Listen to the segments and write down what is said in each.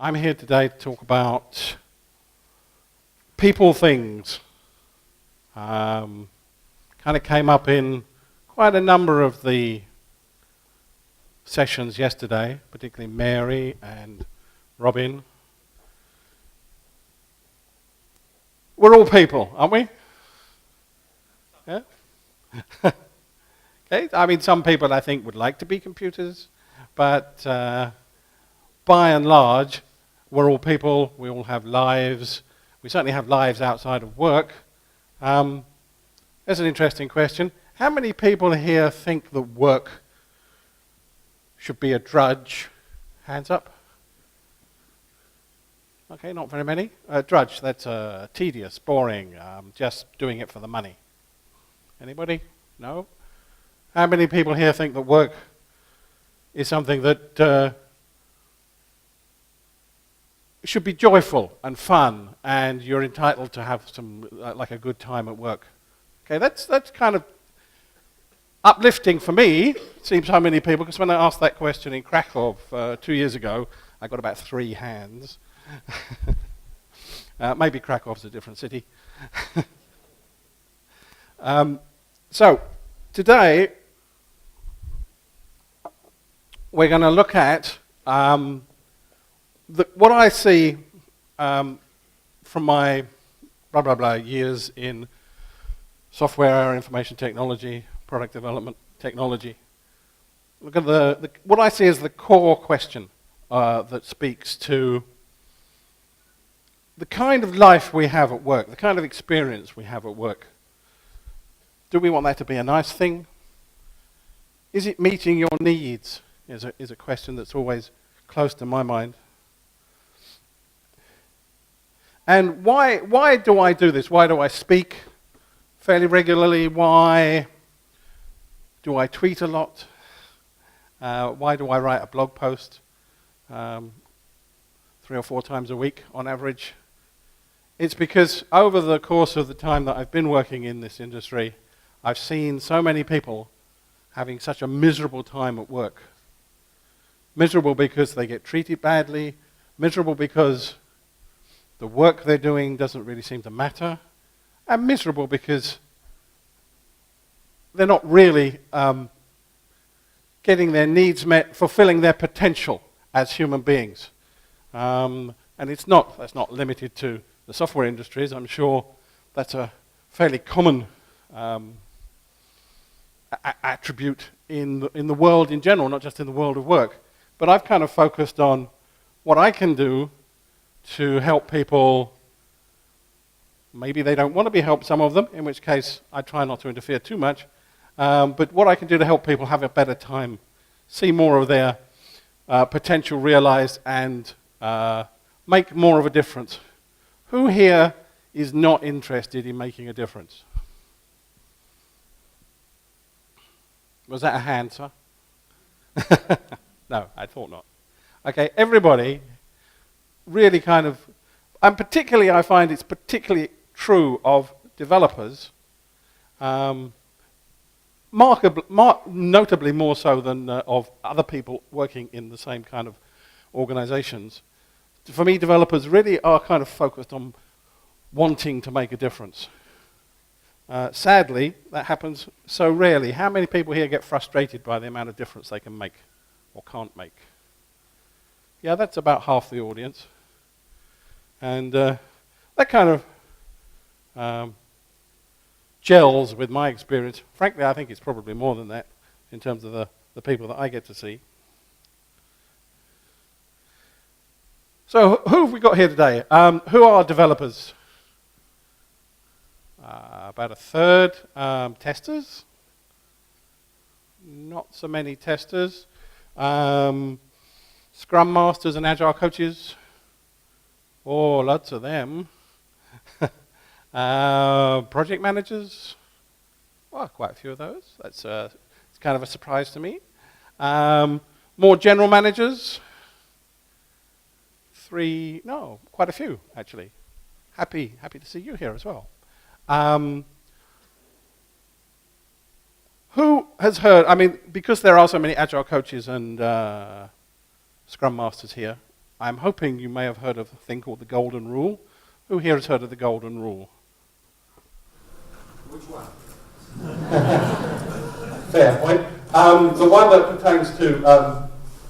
I'm here today to talk about people things. Kind of came up in quite a number of the sessions yesterday, particularly Mary and Robin. We're all people, aren't we? Yeah? Okay. I mean, some people I think would like to be computers, but by and large, we're all people. We all have lives. We certainly have lives outside of work. There's an interesting question. How many people here think that work should be a drudge? Hands up. Okay, not very many. Drudge, that's tedious, boring, just doing it for the money. Anybody? No? How many people here think that work is something that should be joyful and fun, and you're entitled to have some, like a good time at work? Okay, that's kind of uplifting for me. It seems how many people, because when I asked that question in Krakow 2 years ago, I got about 3 hands. Maybe Krakow's a different city. So, today, we're going to look at what I see from my years in software, information technology, product development technology. Look at what I see as the core question that speaks to the kind of life we have at work, the kind of experience we have at work. Do we want that to be a nice thing? Is it meeting your needs? Is a question that's always close to my mind. And why do I do this? Why do I speak fairly regularly? Why do I tweet a lot? Why do I write a blog post 3 or 4 times a week on average? It's because over the course of the time that I've been working in this industry, I've seen so many people having such a miserable time at work. Miserable because they get treated badly, miserable because the work they're doing doesn't really seem to matter, and miserable because they're not really getting their needs met, fulfilling their potential as human beings. And that's not limited to the software industries. I'm sure that's a fairly common attribute in the world in general, not just in the world of work. But I've kind of focused on what I can do to help people. Maybe they don't want to be helped, some of them, in which case I try not to interfere too much. But what I can do to help people have a better time, see more of their potential realized, and make more of a difference. Who here is not interested in making a difference? Was that a hand, sir? No, I thought not. Okay, everybody really kind of, and particularly I find it's particularly true of developers, notably more so than of other people working in the same kind of organizations. For me, developers really are kind of focused on wanting to make a difference. Sadly, that happens so rarely. How many people here get frustrated by the amount of difference they can make or can't make? Yeah, that's about half the audience. And that kind of gels with my experience. Frankly, I think it's probably more than that in terms of the people that I get to see. So who have we got here today? Who are developers? About a third. Testers? Not so many testers. Scrum Masters and Agile coaches? Oh, lots of them. Project managers? Well, quite a few of those. It's kind of a surprise to me. More general managers? 3, no, quite a few, actually. Happy to see you here as well. Who has heard, because there are so many Agile coaches and Scrum Masters here, I'm hoping you may have heard of a thing called the Golden Rule. Who here has heard of the Golden Rule? Which one? Fair point. The one that pertains to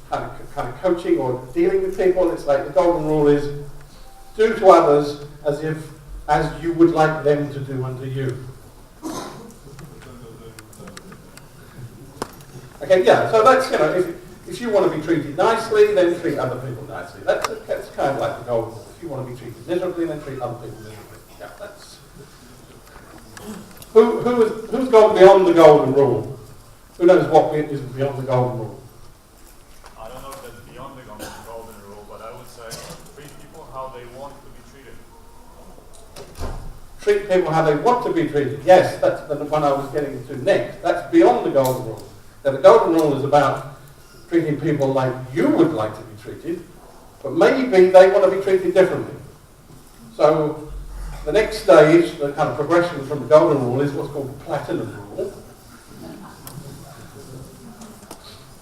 kind of coaching or dealing with people, it's like the Golden Rule is do to others as you would like them to do unto you. Okay, yeah, so that's, if you want to be treated nicely, then treat other people nicely. That's kind of like the Golden Rule. If you want to be treated miserably, then treat other people miserably. Yeah, that's... Who's gone beyond the Golden Rule? Who knows what is beyond the Golden Rule? I don't know if that's beyond the Golden Rule, but I would say treat people how they want to be treated. Treat people how they want to be treated. Yes, that's the one I was getting to next. That's beyond the Golden Rule. Now, the Golden Rule is about treating people like you would like to be treated, but maybe they want to be treated differently. So the next stage, the kind of progression from the Golden Rule, is what's called the Platinum Rule.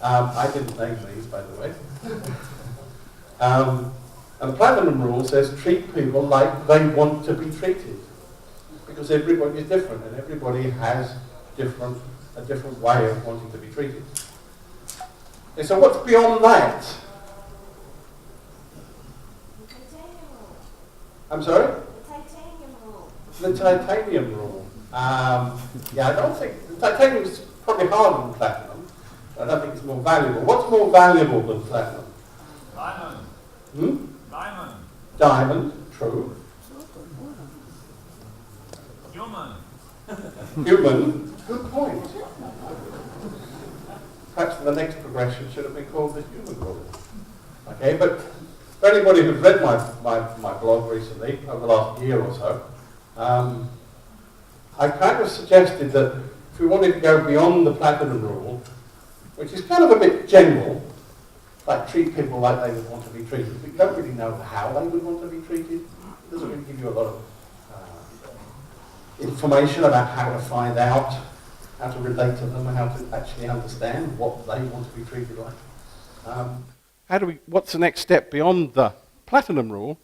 I didn't name these, by the way. And the Platinum Rule says treat people like they want to be treated, because everybody is different and everybody has a different way of wanting to be treated. Okay, so what's beyond that? The titanium rule. I'm sorry? The titanium rule. The titanium rule. Yeah, I don't think... The titanium is probably harder than platinum. I don't think it's more valuable. What's more valuable than platinum? Diamond. Diamond. Diamond, true. Human. Human, good point. Perhaps the next progression should have been called the human rule. Okay, but for anybody who's read my blog recently, over the last year or so, I kind of suggested that if we wanted to go beyond the platinum rule, which is kind of a bit general, like treat people like they would want to be treated, but you don't really know how they would want to be treated. It doesn't really give you a lot of information about how to find out, how to relate to them, and how to actually understand what they want to be treated like. What's the next step beyond the platinum rule?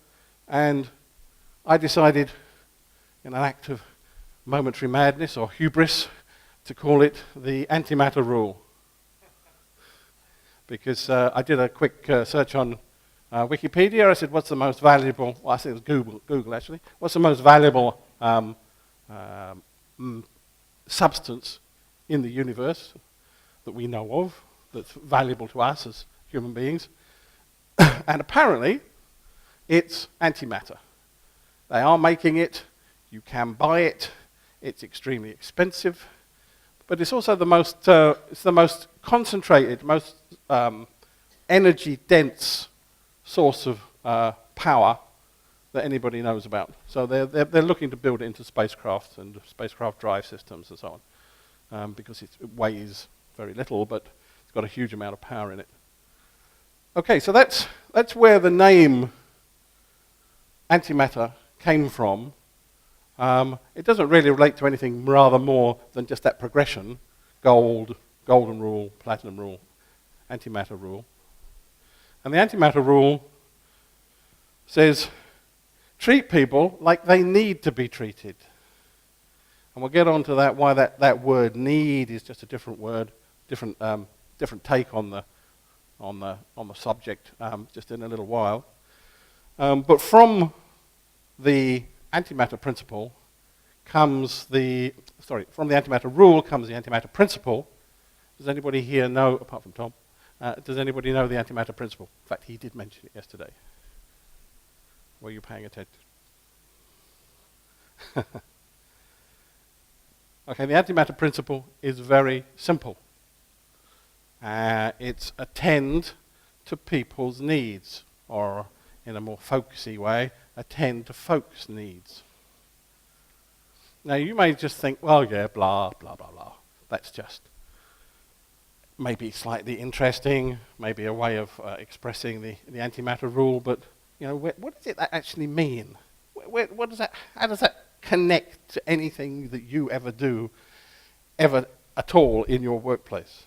And I decided, in an act of momentary madness or hubris, to call it the Antimatter rule. Because I did a quick search on Wikipedia. I said, what's the most valuable, well, I said it was Google actually, what's the most valuable substance in the universe that we know of that's valuable to us as human beings? And apparently, it's antimatter. They are making it, you can buy it, it's extremely expensive, but it's also the most concentrated, most energy-dense source of power that anybody knows about. So they're looking to build it into spacecraft and spacecraft drive systems and so on, because it weighs very little, but it's got a huge amount of power in it. Okay, so that's where the name antimatter came from. It doesn't really relate to anything rather more than just that progression: golden rule, platinum rule, antimatter rule. And the antimatter rule says, treat people like they need to be treated. And we'll get on to that, why that word need is just a different word, different take on the subject, just in a little while. But from the antimatter principle comes from the antimatter rule comes the antimatter principle. Does anybody here know, apart from Tom, does anybody know the antimatter principle? In fact, he did mention it yesterday. Were you paying attention? Okay, the antimatter principle is very simple. It's attend to people's needs, or in a more folksy way, attend to folks' needs. Now you may just think, well, yeah, blah, blah, blah, blah. That's just maybe slightly interesting, maybe a way of expressing the antimatter rule, but what does it actually mean? How does that connect to anything that you ever do, ever at all in your workplace?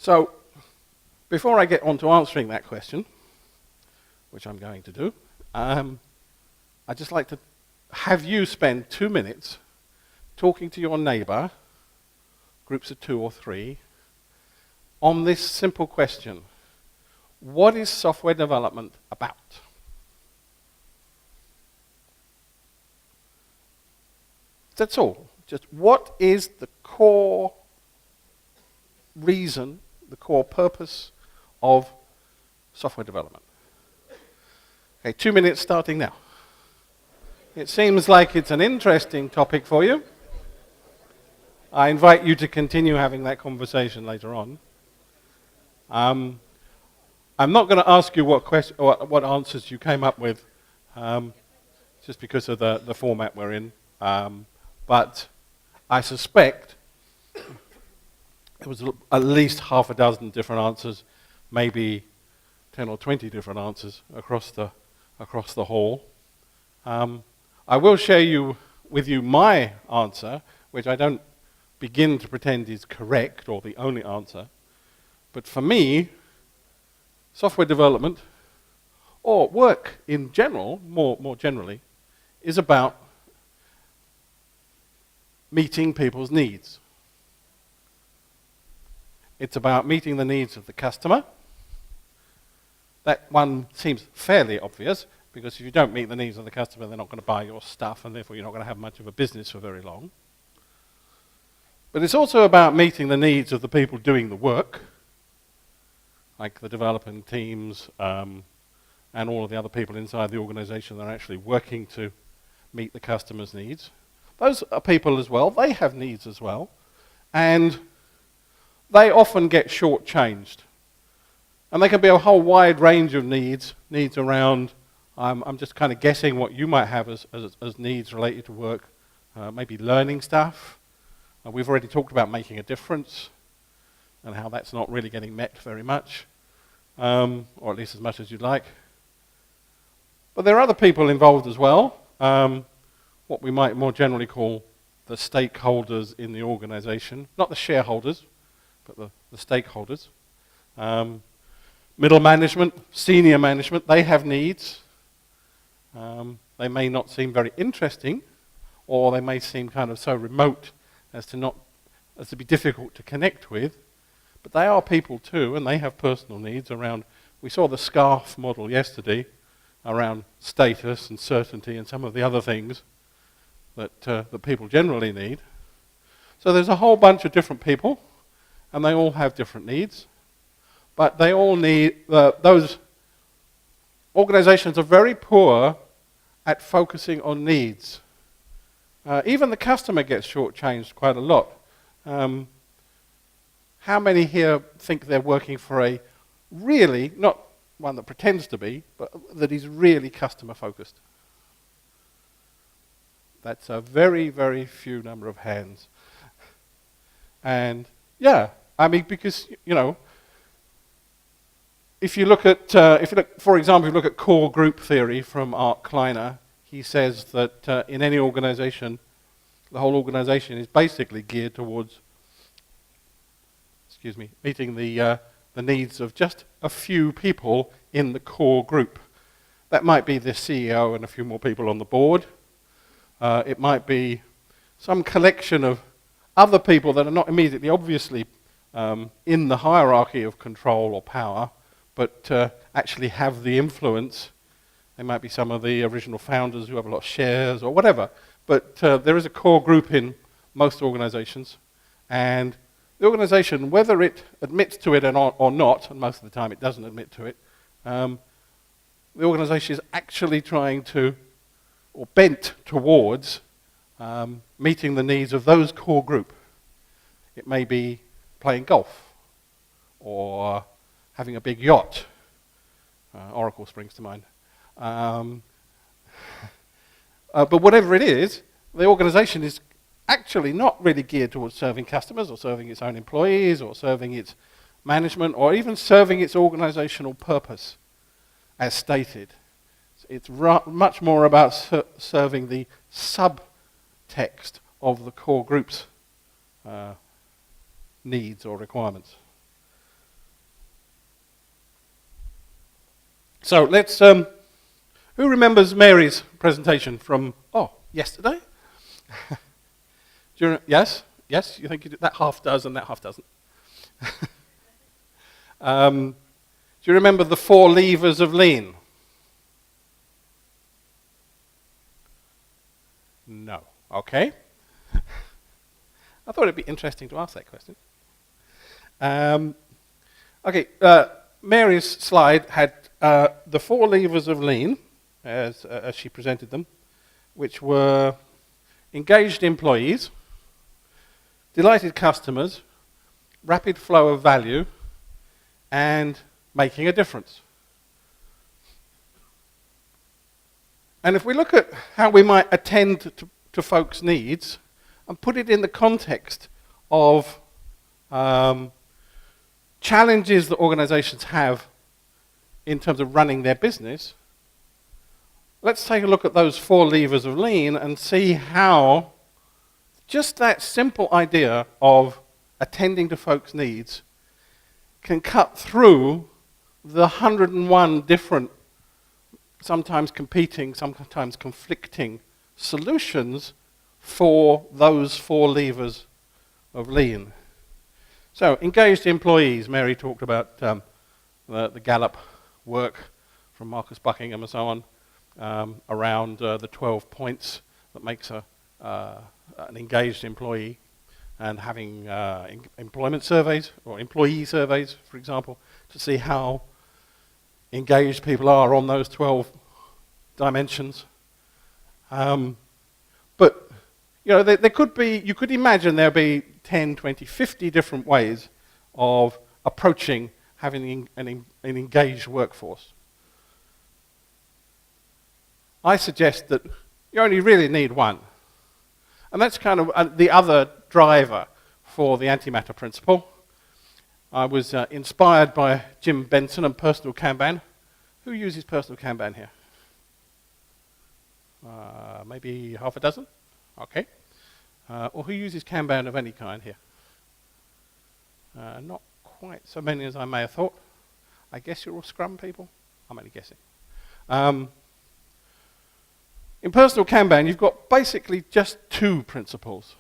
So, before I get on to answering that question, which I'm going to do, I'd just like to have you spend 2 minutes talking to your neighbor, groups of 2 or 3, on this simple question. What is software development about? That's all. Just what is the core reason, the core purpose of software development? Okay, 2 minutes starting now. It seems like it's an interesting topic for you. I invite you to continue having that conversation later on. I'm not going to ask you what answers you came up with, just because of the format we're in. But I suspect there was at least half a dozen different answers, maybe 10 or 20 different answers across the hall. I will share with you my answer, which I don't begin to pretend is correct or the only answer. But for me, software development, or work in general, more generally, is about meeting people's needs. It's about meeting the needs of the customer. That one seems fairly obvious, because if you don't meet the needs of the customer, they're not going to buy your stuff, and therefore you're not going to have much of a business for very long. But it's also about meeting the needs of the people doing the work, like the developing teams and all of the other people inside the organization that are actually working to meet the customer's needs. Those are people as well. They have needs as well. And they often get shortchanged. And they can be a whole wide range of needs around, I'm just kind of guessing what you might have as needs related to work, maybe learning stuff. We've already talked about making a difference and how that's not really getting met very much, or at least as much as you'd like. But there are other people involved as well, what we might more generally call the stakeholders in the organization, not the shareholders, but the stakeholders. Middle management, senior management, they have needs. They may not seem very interesting, or they may seem kind of so remote as to be difficult to connect with, but they are people too, and they have personal needs around. We saw the SCARF model yesterday around status and certainty and some of the other things that people generally need. So there's a whole bunch of different people, and they all have different needs, but they all need, those organizations are very poor at focusing on needs. Even the customer gets shortchanged quite a lot. How many here think they're working for a really, not one that pretends to be, but that is really customer focused? That's a very, very few number of hands. And yeah, I mean, because, you know, if you look at, for example, if you look at core group theory from Art Kleiner, he says that in any organization, the whole organization is basically geared towards, meeting the needs of just a few people in the core group. That might be the CEO and a few more people on the board. It might be some collection of other people that are not immediately, obviously, in the hierarchy of control or power, but actually have the influence. They might be some of the original founders who have a lot of shares or whatever. But there is a core group in most organizations, and the organization, whether it admits to it or not, and most of the time it doesn't admit to it, the organization is actually trying to, or bent towards, meeting the needs of those core group. It may be playing golf, or having a big yacht. Oracle springs to mind. But whatever it is, the organization is actually not really geared towards serving customers or serving its own employees or serving its management or even serving its organizational purpose as stated. It's much more about serving the subtext of the core group's needs or requirements. So let's, who remembers Mary's presentation from, yesterday? Yes? Yes? You think that half does and that half doesn't? Do you remember the 4 levers of lean? No. Okay. I thought it'd be interesting to ask that question. Mary's slide had the 4 levers of lean, as she presented them, which were engaged employees, delighted customers, rapid flow of value, and making a difference. And if we look at how we might attend to folks' needs and put it in the context of challenges that organizations have in terms of running their business, let's take a look at those 4 levers of lean and see how just that simple idea of attending to folks' needs can cut through the 101 different, sometimes competing, sometimes conflicting solutions for those 4 levers of lean. So, engaged employees. Mary talked about the Gallup work from Marcus Buckingham and so on around the 12 points that makes an engaged employee, and having employment surveys or employee surveys, for example, to see how engaged people are on those 12 dimensions. But there could be, you could imagine there'll be 10, 20, 50 different ways of approaching having an engaged workforce. I suggest that you only really need one. And that's kind of the other driver for the Antimatter principle. I was inspired by Jim Benson and personal Kanban. Who uses personal Kanban here? Maybe half a dozen? Okay. Or who uses Kanban of any kind here? Not quite so many as I may have thought. I guess you're all Scrum people? I'm only guessing. In personal Kanban, you've got basically just 2 principles.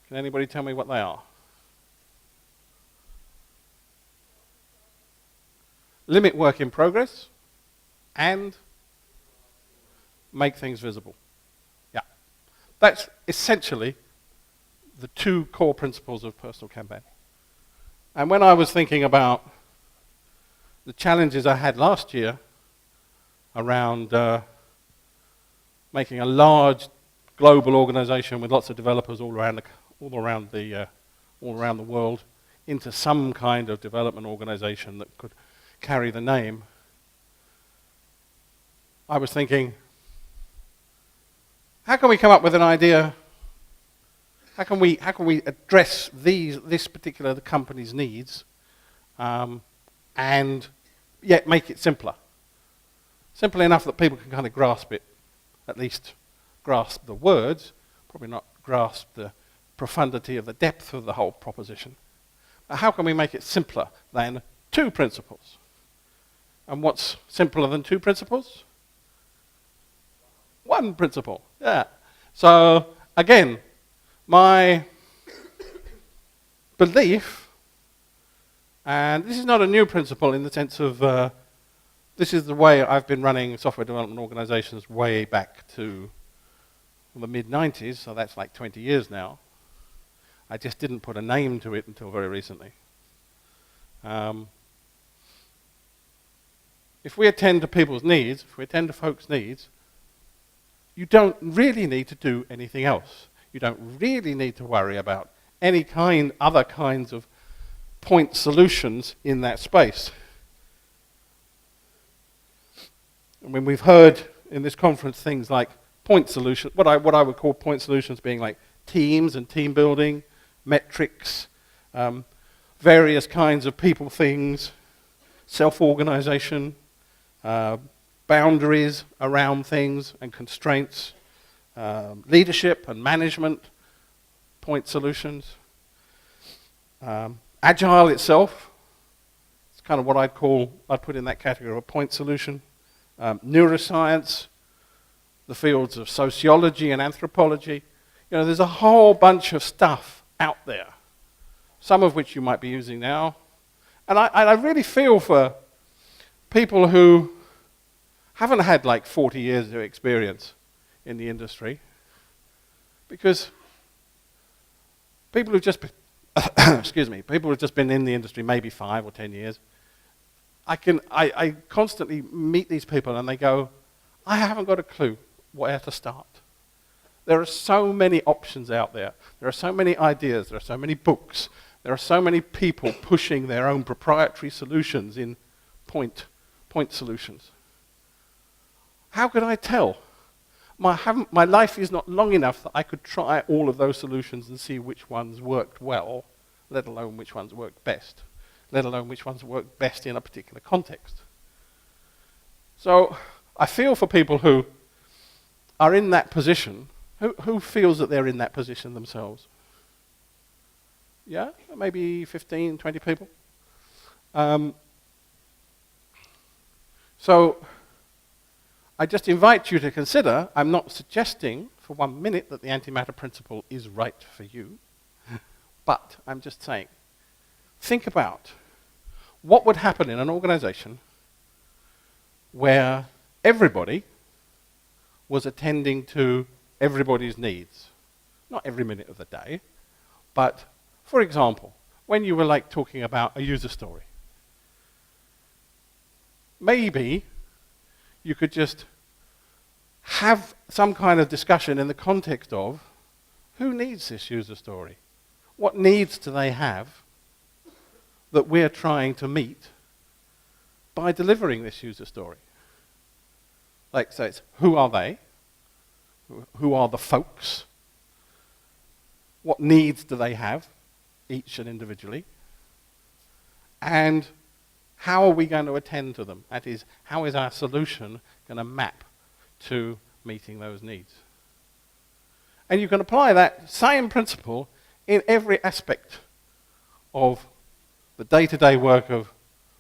Can anybody tell me what they are? Limit work in progress and make things visible. Yeah. That's essentially the 2 core principles of personal Kanban. And when I was thinking about the challenges I had last year around making a large global organization with lots of developers all around the world into some kind of development organization that could carry the name, I was thinking, how can we come up with an idea? How can we address this particular company's needs, and yet make it simpler? Simple enough that people can kind of grasp it, at least grasp the words, probably not grasp the profundity of the depth of the whole proposition. But how can we make it simpler than 2 principles? And what's simpler than 2 principles? 1 principle, yeah. So, again, my belief, and this is not a new principle in the sense of this is the way I've been running software development organizations way back to the mid-90s, so that's like 20 years now. I just didn't put a name to it until very recently. If we attend to people's needs, if we attend to folks' needs, you don't really need to do anything else. You don't really need to worry about any other kinds of point solutions in that space. I mean, we've heard in this conference things like point solutions, what I would call point solutions being like teams and team building, metrics, various kinds of people things, self-organization, boundaries around things and constraints, leadership and management, point solutions. Agile itself, it's kind of what I'd put in that category of a point solution. Neuroscience, the fields of sociology and anthropology. You know, there's a whole bunch of stuff out there, some of which you might be using now. And I really feel for people who haven't had like 40 years of experience in the industry, because people who've just been, excuse me, people who've just been in the industry maybe 5 or 10 years, I constantly meet these people and they go, I haven't got a clue where to start. There are so many options out there. There are so many ideas. There are so many books. There are so many people pushing their own proprietary solutions in point solutions. How could I tell? My life is not long enough that I could try all of those solutions and see which ones worked well, let alone which ones worked best, let alone which ones worked best in a particular context. So I feel for people who are in that position. Who feels that they're in that position themselves? Yeah, maybe 15, 20 people. So I just invite you to consider, I'm not suggesting for 1 minute that the antimatter principle is right for you, but I'm just saying, think about what would happen in an organization where everybody was attending to everybody's needs. Not every minute of the day, but for example, when you were like talking about a user story, maybe you could just have some kind of discussion in the context of who needs this user story? What needs do they have that we're trying to meet by delivering this user story? Like, so it's who are they? Who are the folks? What needs do they have, each and individually? And how are we going to attend to them? That is, how is our solution going to map to meeting those needs? And you can apply that same principle in every aspect of the day-to-day work of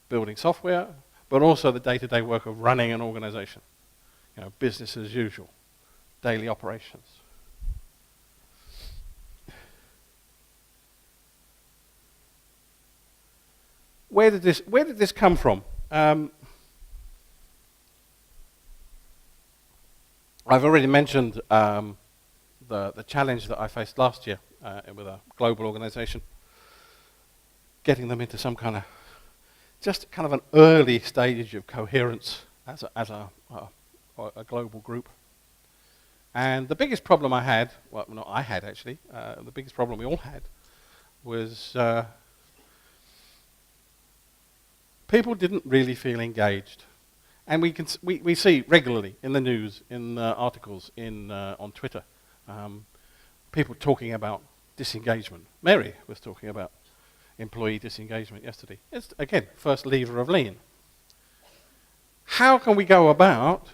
building software, but also the day-to-day work of running an organization. You know, business as usual, daily operations. Where did this come from? I've already mentioned the challenge that I faced last year with a global organization, getting them into some kind of, just kind of an early stage of coherence as a global group. And the biggest problem I had, well, not I had actually, the biggest problem we all had was people didn't really feel engaged. And we see regularly in the news, in articles, on Twitter, people talking about disengagement. Mary was talking about employee disengagement yesterday. It's, again, first lever of lean. How can we go about,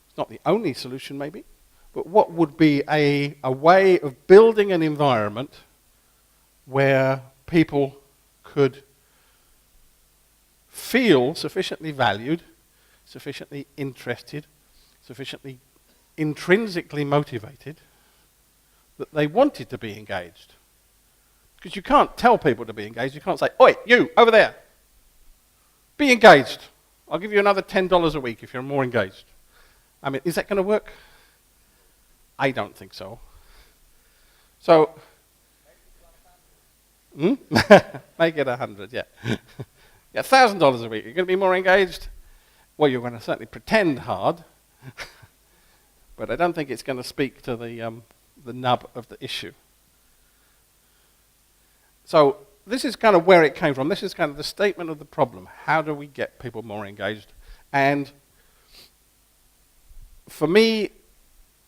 it's not the only solution maybe, but what would be a way of building an environment where people could feel sufficiently valued, sufficiently interested, sufficiently intrinsically motivated that they wanted to be engaged. Because you can't tell people to be engaged. You can't say, oi, you, over there, be engaged. I'll give you another $10 a week if you're more engaged. I mean, is that going to work? I don't think so. So, make it 100, yeah. Yeah, $1,000 a week. You're going to be more engaged? Well, you're going to certainly pretend hard, but I don't think it's going to speak to the nub of the issue. So this is kind of where it came from. This is kind of the statement of the problem. How do we get people more engaged? And for me,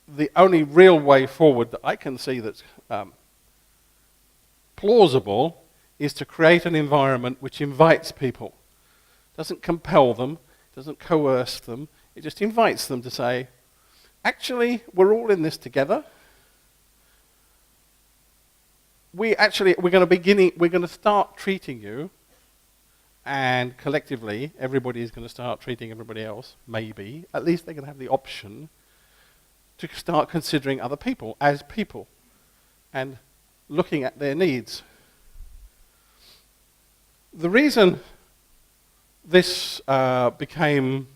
the only real way forward that I can see that's plausible is to create an environment which invites people. Doesn't compel them, doesn't coerce them, it just invites them to say, actually, we're all in this together. We're going to start treating you and collectively everybody is going to start treating everybody else, maybe, at least they're going to have the option to start considering other people as people and looking at their needs. The reason this became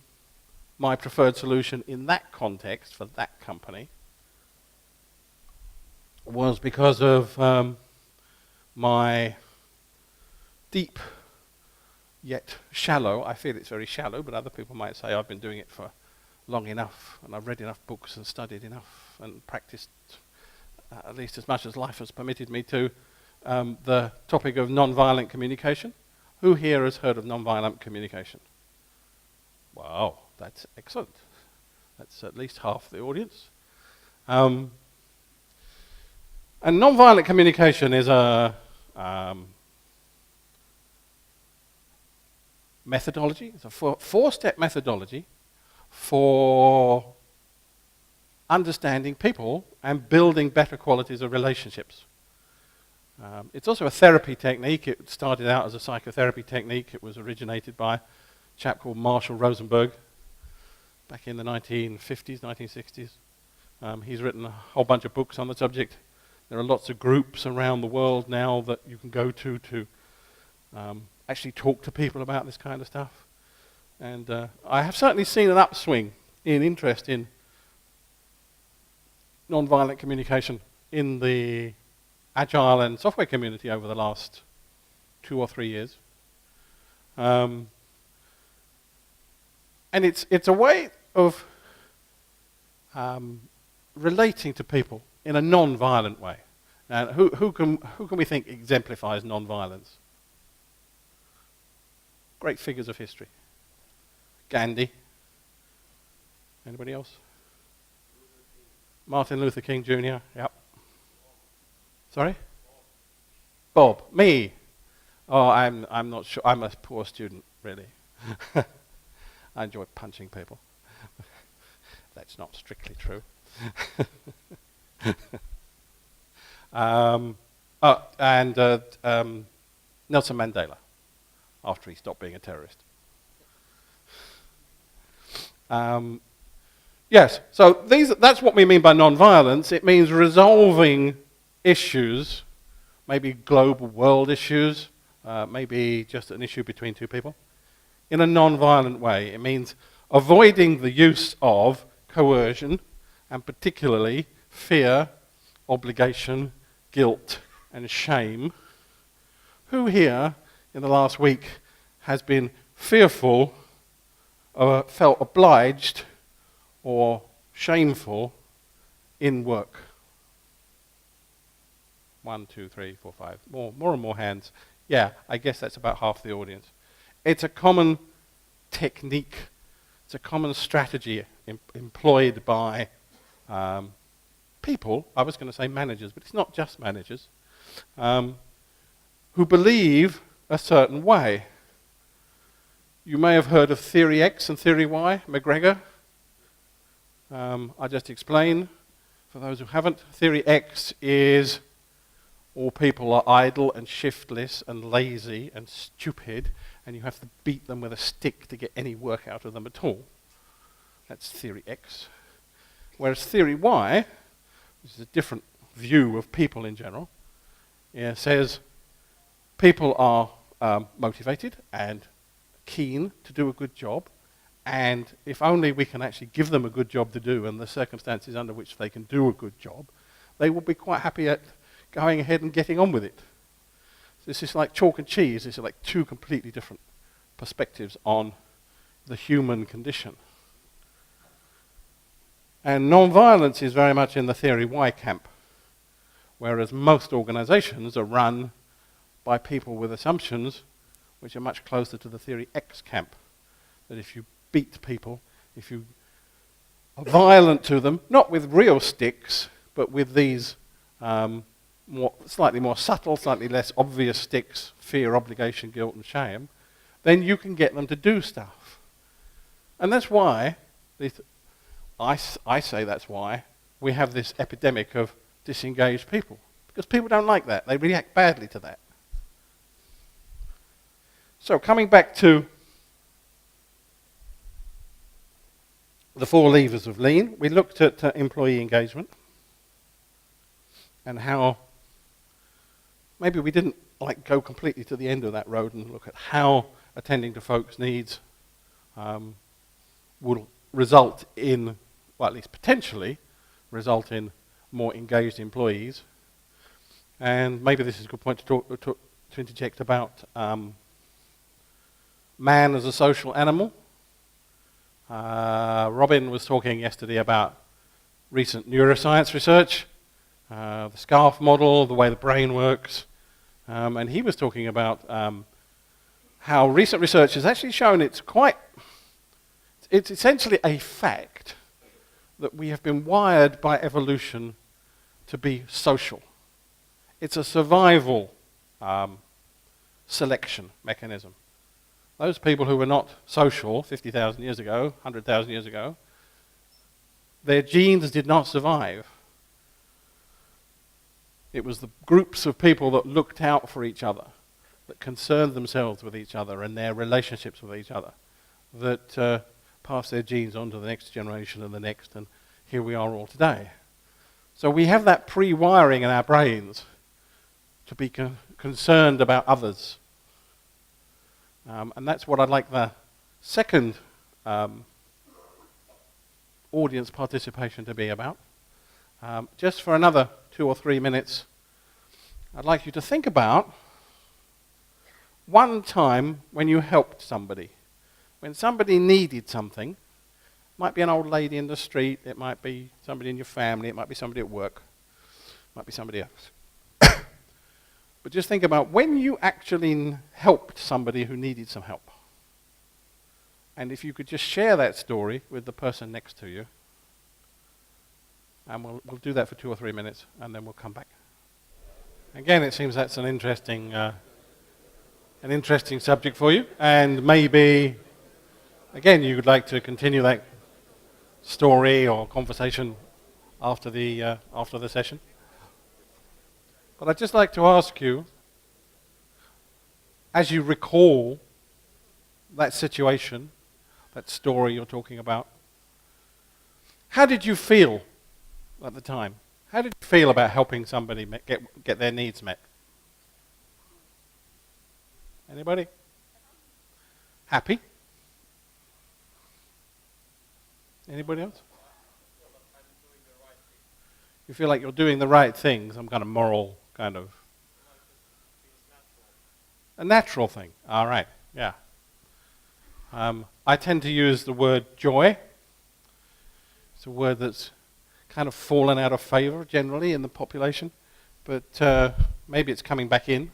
my preferred solution in that context for that company was because of my deep yet shallow, I feel it's very shallow, but other people might say I've been doing it for long enough and I've read enough books and studied enough and practiced at least as much as life has permitted me to, the topic of non-violent communication. Who here has heard of non-violent communication? Wow, that's excellent. That's at least half the audience. And non-violent communication is a methodology. It's a four-step methodology for understanding people and building better qualities of relationships. It's also a therapy technique. It started out as a psychotherapy technique. It was originated by a chap called Marshall Rosenberg back in the 1950s, 1960s. He's written a whole bunch of books on the subject. There are lots of groups around the world now that you can go to actually talk to people about this kind of stuff. And I have certainly seen an upswing in interest in non-violent communication in the Agile and software community over the last 2 or 3 years. And it's a way of relating to people in a non-violent way. And who can we think exemplifies non-violence? Great figures of history. Gandhi. Anybody else? Martin Luther King Jr. Yep. Sorry? Bob. Me. Oh, I'm not sure. I'm a poor student, really. I enjoy punching people. That's not strictly true. Nelson Mandela, after he stopped being a terrorist. Yes, so that's what we mean by non-violence. It means resolving issues, maybe global world issues, maybe just an issue between two people, in a non-violent way. It means avoiding the use of coercion, and particularly fear, obligation, guilt, and shame. Who here in the last week has been fearful or felt obliged or shameful in work? 1, 2, 3, 4, 5. More and more hands. Yeah, I guess that's about half the audience. It's a common technique. It's a common strategy employed by people. I was going to say managers, but it's not just managers, who believe a certain way. You may have heard of Theory X and Theory Y, McGregor. I'll just explain for those who haven't. Theory X is all people are idle and shiftless and lazy and stupid, and you have to beat them with a stick to get any work out of them at all. That's Theory X. Whereas Theory Y, which is a different view of people in general, says people are motivated and keen to do a good job, and if only we can actually give them a good job to do and the circumstances under which they can do a good job, they will be quite happy at going ahead and getting on with it. So this is like chalk and cheese. This is like two completely different perspectives on the human condition. And non-violence is very much in the Theory Y camp, whereas most organizations are run by people with assumptions which are much closer to the Theory X camp. That if you beat people, if you are violent to them, not with real sticks, but with these slightly more subtle, slightly less obvious sticks, fear, obligation, guilt, and shame, then you can get them to do stuff. And that's why, I say that's why, we have this epidemic of disengaged people. Because people don't like that. They react badly to that. So coming back to the 4 levers of lean, we looked at employee engagement and how maybe we didn't go completely to the end of that road and look at how attending to folks' needs will result in, well, at least potentially, result in more engaged employees. And maybe this is a good point to interject about man as a social animal. Robin was talking yesterday about recent neuroscience research, the scarf model, the way the brain works, and he was talking about how recent research has actually shown it's essentially a fact that we have been wired by evolution to be social. It's a survival selection mechanism. Those people who were not social 50,000 years ago, 100,000 years ago, their genes did not survive. It was the groups of people that looked out for each other, that concerned themselves with each other and their relationships with each other, that passed their genes on to the next generation and the next, and here we are all today. So we have that pre-wiring in our brains to be concerned about others. And that's what I'd like the second audience participation to be about. Just for another 2 or 3 minutes, I'd like you to think about one time when you helped somebody. When somebody needed something, it might be an old lady in the street, it might be somebody in your family, it might be somebody at work, it might be somebody else. But just think about when you actually helped somebody who needed some help. And if you could just share that story with the person next to you. And we'll do that for 2 or 3 minutes, and then we'll come back. Again, it seems that's an interesting subject for you. And maybe, again, you would like to continue that story or conversation after the session. But I'd just like to ask you, as you recall that situation, that story you're talking about, how did you feel at the time? How did you feel about helping somebody get their needs met? Anybody? Happy? Anybody else? You feel like you're doing the right thing, some kind of moral kind of... A natural thing. All right, yeah. I tend to use the word joy. It's a word that's kind of fallen out of favor generally in the population, but maybe it's coming back in.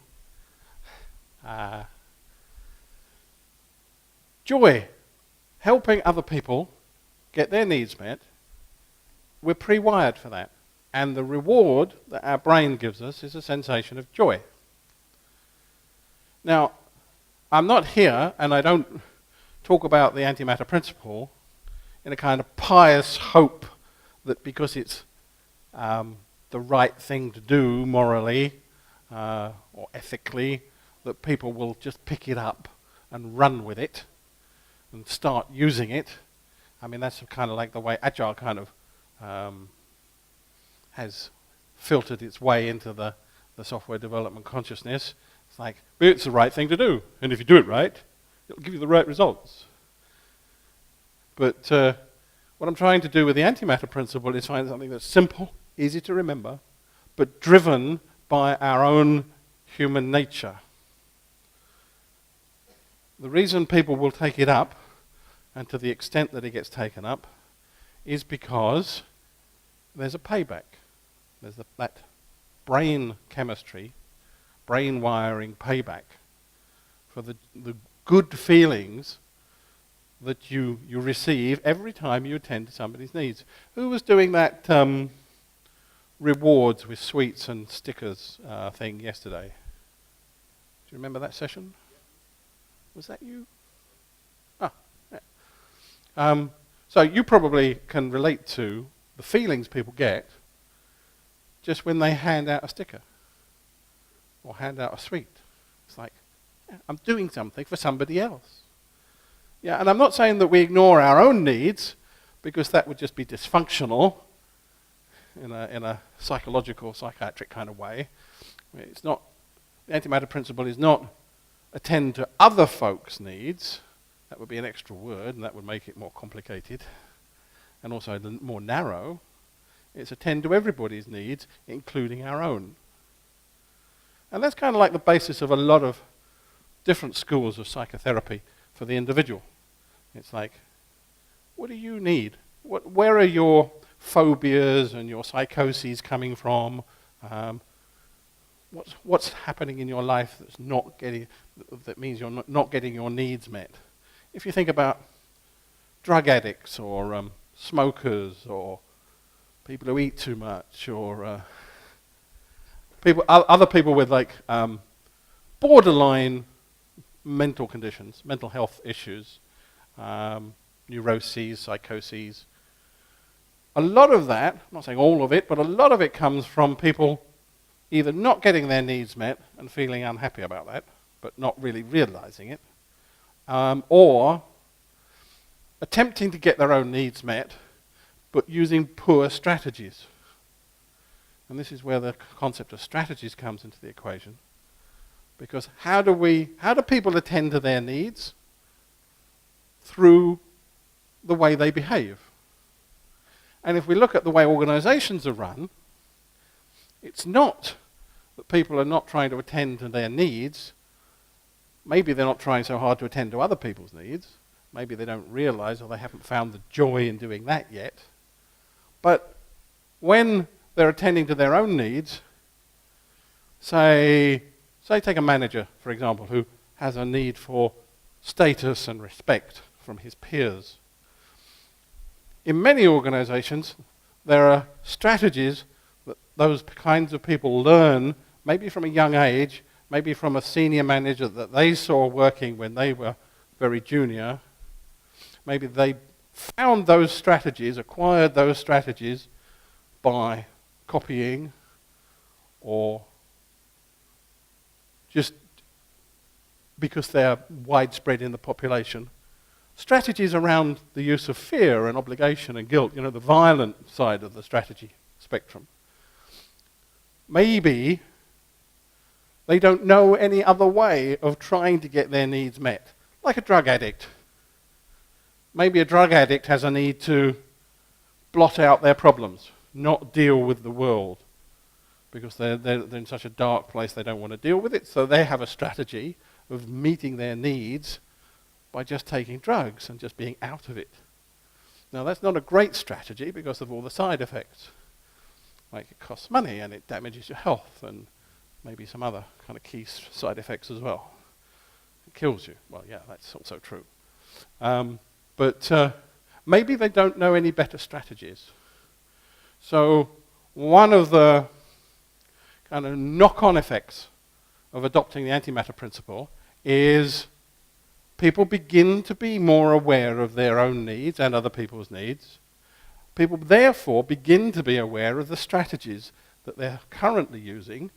Joy, helping other people get their needs met. We're pre-wired for that. And the reward that our brain gives us is a sensation of joy. Now, I'm not here, and I don't talk about the antimatter principle in a kind of pious hope that because it's the right thing to do morally or ethically, that people will just pick it up and run with it and start using it. I mean, that's kind of like the way Agile kind of has filtered its way into the software development consciousness. It's like, it's the right thing to do, and if you do it right, it'll give you the right results. But what I'm trying to do with the antimatter principle is find something that's simple, easy to remember, but driven by our own human nature. The reason people will take it up, and to the extent that it gets taken up, is because there's a payback. There's that brain chemistry, brain wiring payback for the good feelings that you receive every time you attend to somebody's needs. Who was doing that rewards with sweets and stickers thing yesterday? Do you remember that session? Was that you? Ah, yeah. So you probably can relate to the feelings people get just when they hand out a sticker or hand out a sweet. It's like, I'm doing something for somebody else. Yeah, and I'm not saying that we ignore our own needs, because that would just be dysfunctional in a psychological, psychiatric kind of way. It's not, the antimatter principle is not attend to other folks' needs. That would be an extra word, and that would make it more complicated, and also more narrow. It's attend to everybody's needs, including our own. And that's kind of like the basis of a lot of different schools of psychotherapy for the individual. It's like, what do you need? Where are your phobias and your psychoses coming from? What's happening in your life that means you're not getting your needs met? If you think about drug addicts or smokers or people who eat too much or other people with like borderline mental conditions, mental health issues, neuroses, psychoses. A lot of that, I'm not saying all of it, but a lot of it comes from people either not getting their needs met and feeling unhappy about that, but not really realizing it, or attempting to get their own needs met, but using poor strategies. And this is where the concept of strategies comes into the equation. Because how do people attend to their needs? Through the way they behave. And if we look at the way organizations are run, it's not that people are not trying to attend to their needs. Maybe they're not trying so hard to attend to other people's needs. Maybe they don't realize or they haven't found the joy in doing that yet. But when they're attending to their own needs, say take a manager, for example, who has a need for status and respect from his peers. In many organizations, there are strategies that those kinds of people learn, maybe from a young age, maybe from a senior manager that they saw working when they were very junior. Maybe they found those strategies, acquired those strategies by copying or just because they're widespread in the population. Strategies around the use of fear and obligation and guilt, the violent side of the strategy spectrum. Maybe they don't know any other way of trying to get their needs met, like a drug addict. Maybe a drug addict has a need to blot out their problems, not deal with the world, because they're in such a dark place they don't want to deal with it, so they have a strategy of meeting their needs by just taking drugs and just being out of it. Now that's not a great strategy because of all the side effects. Like it costs money and it damages your health and maybe some other kind of key side effects as well. It kills you. Well, yeah, that's also true. But maybe they don't know any better strategies. So one of the kind of knock-on effects of adopting the antimatter principle is people begin to be more aware of their own needs and other people's needs. People therefore begin to be aware of the strategies that they're currently using,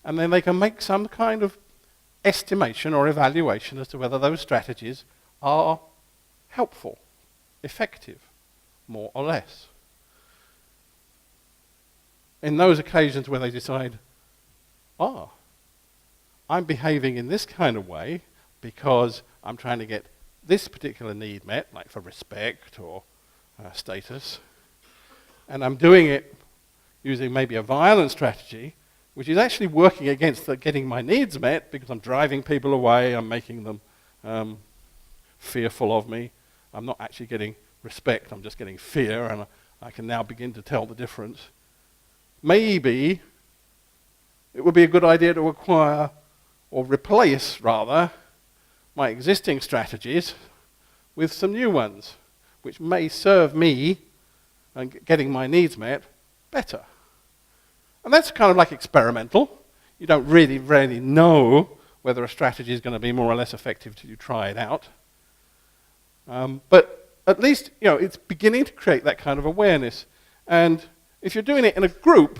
and then they can make some kind of estimation or evaluation as to whether those strategies are helpful, effective, more or less. In those occasions where they decide, I'm behaving in this kind of way because I'm trying to get this particular need met, like for respect or status, and I'm doing it using maybe a violent strategy, which is actually working against getting my needs met because I'm driving people away, I'm making them fearful of me. I'm not actually getting respect, I'm just getting fear, and I can now begin to tell the difference. Maybe it would be a good idea to acquire, or replace rather, my existing strategies with some new ones, which may serve me and getting my needs met better. And that's kind of like experimental. You don't really know whether a strategy is going to be more or less effective till you try it out. But at least, it's beginning to create that kind of awareness. And if you're doing it in a group,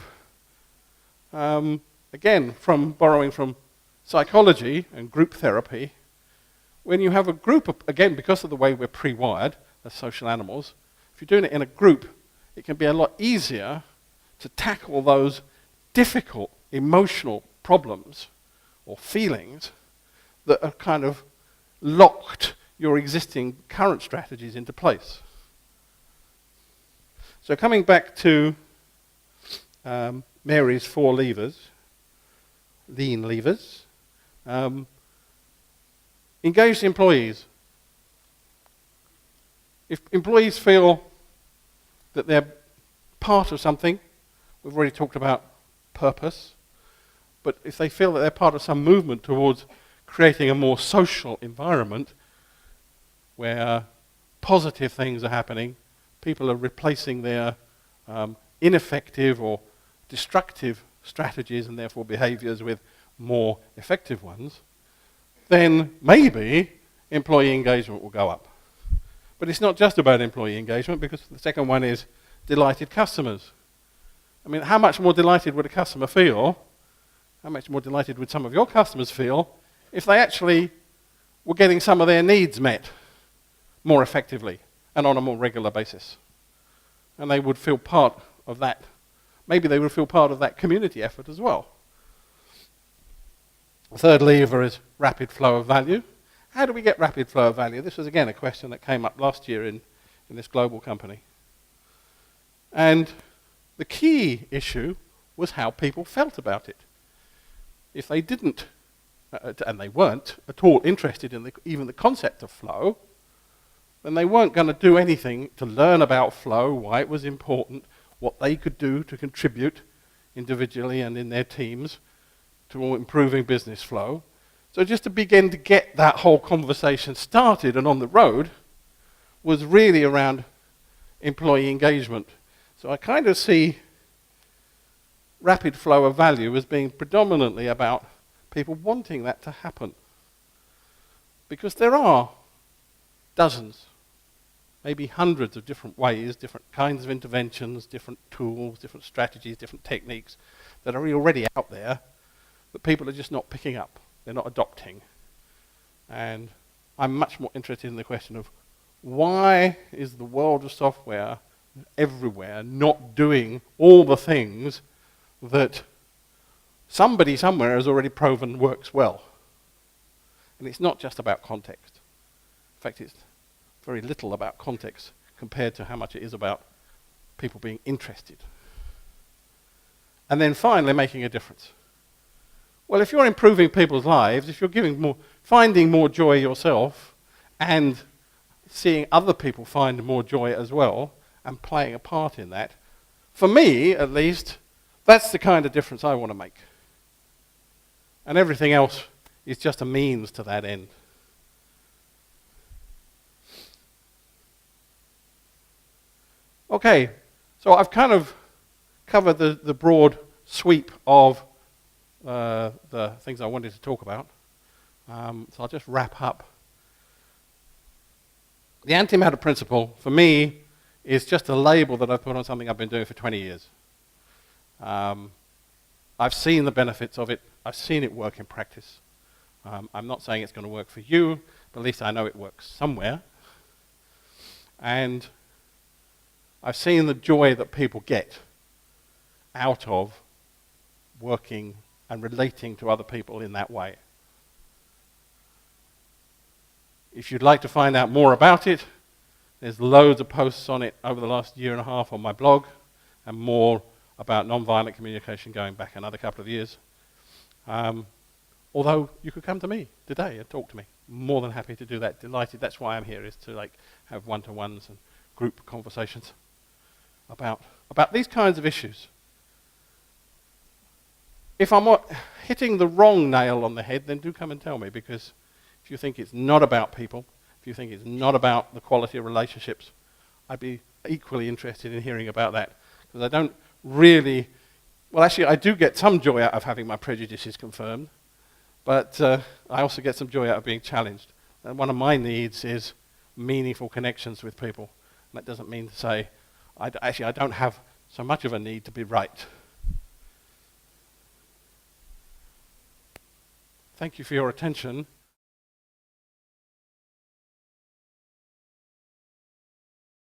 again, borrowing from psychology and group therapy, when you have a group, again, because of the way we're pre-wired as social animals, if you're doing it in a group, it can be a lot easier to tackle those difficult emotional problems or feelings that are kind of locked your existing current strategies into place. So coming back to Mary's 4 levers, lean levers, engaged employees. If employees feel that they're part of something, we've already talked about purpose, but if they feel that they're part of some movement towards creating a more social environment where positive things are happening, people are replacing their ineffective or destructive strategies and therefore behaviors with more effective ones, then maybe employee engagement will go up. But it's not just about employee engagement, because the second one is delighted customers. I mean, how much more delighted would a customer feel, how much more delighted would some of your customers feel if they actually were getting some of their needs met more effectively and on a more regular basis? And they would feel part of that. Maybe they would feel part of that community effort as well. The third lever is rapid flow of value. How do we get rapid flow of value? This was again a question that came up last year in this global company. And the key issue was how people felt about it. If they didn't, and they weren't at all interested in even the concept of flow, then they weren't going to do anything to learn about flow, why it was important, what they could do to contribute individually and in their teams to improving business flow. So just to begin to get that whole conversation started and on the road was really around employee engagement. So I kind of see rapid flow of value as being predominantly about people wanting that to happen. Because there are dozens, maybe hundreds of different ways, different kinds of interventions, different tools, different strategies, different techniques that are already out there that people are just not picking up. They're not adopting. And I'm much more interested in the question of why is the world of software everywhere not doing all the things that somebody somewhere has already proven works well? And it's not just about context. In fact, it's very little about context compared to how much it is about people being interested. And then finally, making a difference. Well, if you're improving people's lives, if you're finding more joy yourself and seeing other people find more joy as well and playing a part in that, for me, at least, that's the kind of difference I want to make. And everything else is just a means to that end. Okay, so I've kind of covered the broad sweep of the things I wanted to talk about. So I'll just wrap up. The antimatter principle, for me, is just a label that I've put on something I've been doing for 20 years. I've seen the benefits of it. I've seen it work in practice. I'm not saying it's going to work for you, but at least I know it works somewhere. And I've seen the joy that people get out of working and relating to other people in that way. If you'd like to find out more about it, there's loads of posts on it over the last year and a half on my blog, and more about nonviolent communication going back another couple of years. Although you could come to me today and talk to me. More than happy to do that. Delighted. That's why I'm here, is to have one-to-ones and group conversations about these kinds of issues. If I'm hitting the wrong nail on the head, then do come and tell me, because if you think it's not about people, if you think it's not about the quality of relationships, I'd be equally interested in hearing about that. Because I don't really, well actually I do get some joy out of having my prejudices confirmed, but I also get some joy out of being challenged. And one of my needs is meaningful connections with people. And that doesn't mean to say, I don't have so much of a need to be right. Thank you for your attention.